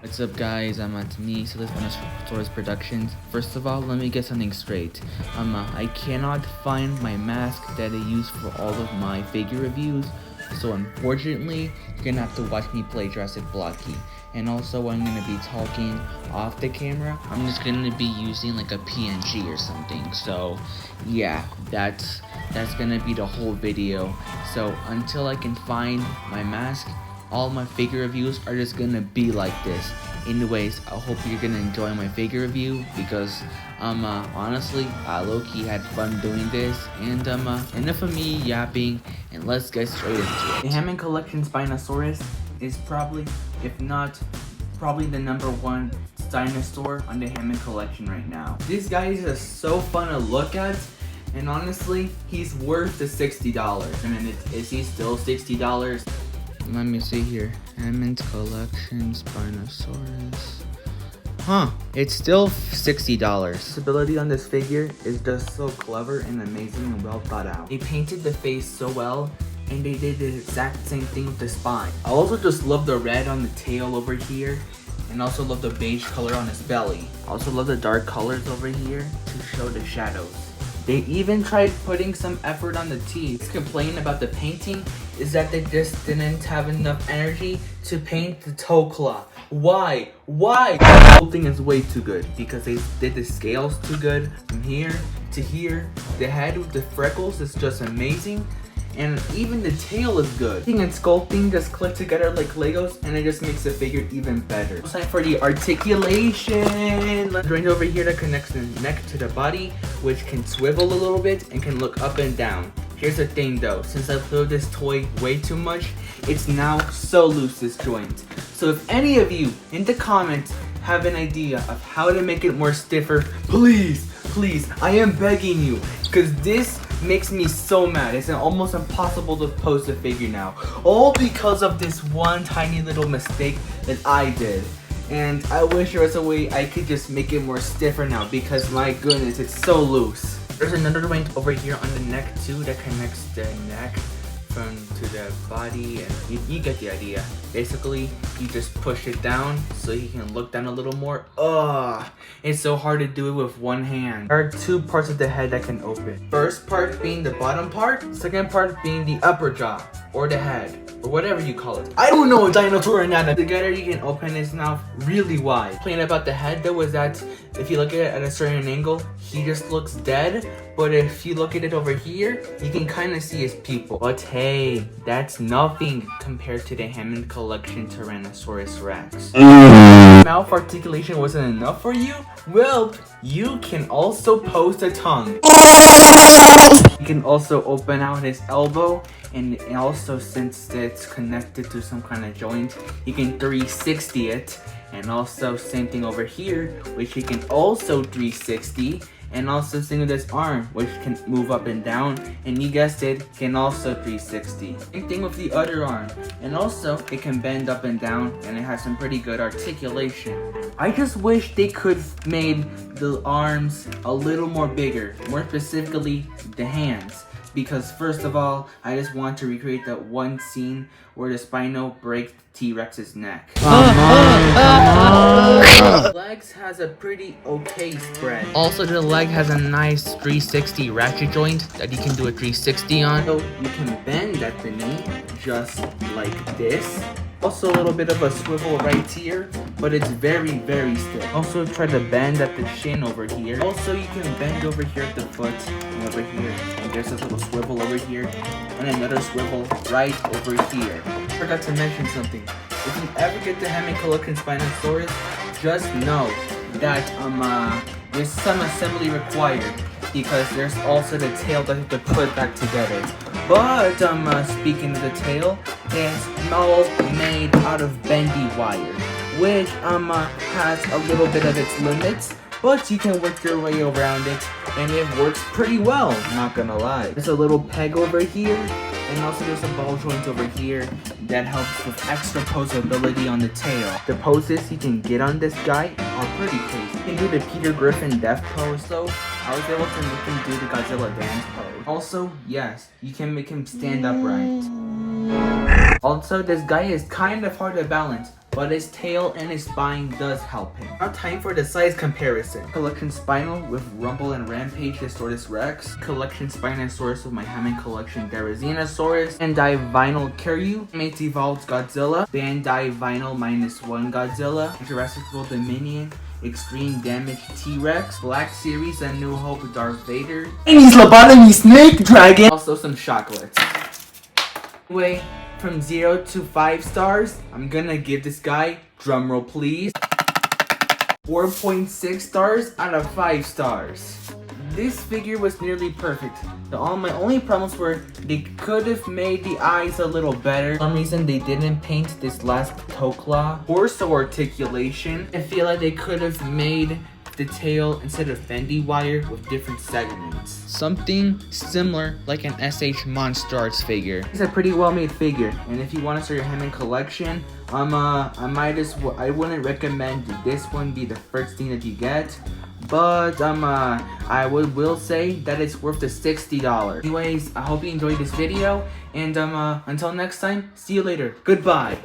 What's up guys, it's me, so this Spinosaurus Productions. First of all, let me get something straight. I cannot find my mask that I use for all of my figure reviews, so unfortunately, you're gonna have to watch me play Jurassic Blocky. And also, I'm gonna be talking off the camera. I'm just gonna be using like a PNG or something. So, yeah, that's gonna be the whole video. So, until I can find my mask, all my figure reviews are just gonna be like this. Anyways, I hope you're gonna enjoy my figure review because honestly, low-key had fun doing this. And enough of me yapping, and let's get straight into it. The Hammond collection Spinosaurus is probably, if not probably, the #1 dinosaur on the Hammond collection right now. This guy is just so fun to look at. And honestly, he's worth the $60. I mean, is he still $60? Let me see here. Hammond collection Spinosaurus. Huh, it's still $60. Stability on this figure is just so clever and amazing and well thought out. They painted the face so well, and they did the exact same thing with the spine. I also just love the red on the tail over here, and also love the beige color on his belly. I also love the dark colors over here to show the shadows. They even tried putting some effort on the teeth. Complaint about the painting is that they just didn't have enough energy to paint the toe claw. Why? Why? The whole thing is way too good because they did the scales too good from here to here. The head with the freckles is just amazing. And even the tail is good. Painting and sculpting just click together like Legos, and it just makes the figure even better. It's time for the articulation. Joint over here that connects the neck to the body, which can swivel a little bit and can look up and down. Here's the thing though, since I played this toy way too much, it's now so loose, this joint. So if any of you in the comments have an idea of how to make it more stiffer, please, I am begging you, because this makes me so mad. It's almost impossible to pose the figure now, all because of this one tiny little mistake that I did. And I wish there was a way I could just make it more stiffer now, because my goodness, it's so loose. There's another joint over here on the neck too that connects the neck to the body, and you get the idea. Basically, you just push it down so you can look down a little more. It's so hard to do it with one hand. There are two parts of the head that can open. First part being the bottom part, second part being the upper jaw, or the head, or whatever you call it. I don't know dinosaur anatomy. Together you can open his mouth really wide. The point about the head though is that if you look at it at a certain angle, he just looks dead. But if you look at it over here, you can kind of see his pupil. But hey, that's nothing compared to the Hammond collection Tyrannosaurus Rex. Mouth articulation wasn't enough for you? Well, you can also pose the tongue. You can also open out his elbow, and also since it's connected to some kind of joint, you can 360 it. And also same thing over here, which you can also 360. And also same with this arm, which can move up and down, and you guessed it, can also 360. Same thing with the other arm, and also it can bend up and down, and it has some pretty good articulation. I just wish they could have made the arms a little more bigger, more specifically the hands. Because first of all, I just want to recreate that one scene where the Spino breaks T-Rex's neck. The legs has a pretty okay spread. Also, the leg has a nice 360 ratchet joint that you can do a 360 on. So you can bend at the knee just like this. Also a little bit of a swivel right here, but it's very stiff. Also try to bend at the shin over here. Also you can bend over here at the foot and over here. And there's a little swivel over here and another swivel right over here. Forgot to mention something. If you ever get the Hammond collection Spinosaurus, just know that there's some assembly required, because there's also the tail that you have to put back together. But speaking of the tail, it's all made out of bendy wire, which has a little bit of its limits, but you can work your way around it, and it works pretty well, not gonna lie. There's a little peg over here, and also there's a ball joint over here that helps with extra poseability on the tail. The poses you can get on this guy are pretty crazy. You can do the Peter Griffin death pose though. I was able to make him do the Godzilla dance pose. Also, yes, you can make him stand upright. Also, this guy is kind of hard to balance, but his tail and his spine does help him. Now time for the size comparison. Collection Spinal with Rumble and Rampage Distortus Rex. Collection Spinosaurus with my Hammond Collection Dinosaurs. Bandai Vinyl Kiryu. Mates Evolved Godzilla. Bandai Vinyl -1 Godzilla. Jurassic World Dominion. Extreme Damage T-Rex. Black Series A New Hope Darth Vader. Chinese Lobotomy Snake Dragon. Also some chocolates. Anyway, from 0 to 5 stars, I'm gonna give this guy, drumroll please, 4.6 stars out of 5 stars. This figure was nearly perfect. My only problems were they could have made the eyes a little better. For some reason they didn't paint this last toe claw. Torso articulation. I feel like they could have made the tail instead of bendy wire with different segments. Something similar like an SH Monster Arts figure. It's a pretty well made figure, and if you want to start your Hammond collection, I wouldn't recommend this one be the first thing that you get, but I will say that it's worth the $60. Anyways, I hope you enjoyed this video, and until next time, see you later. Goodbye.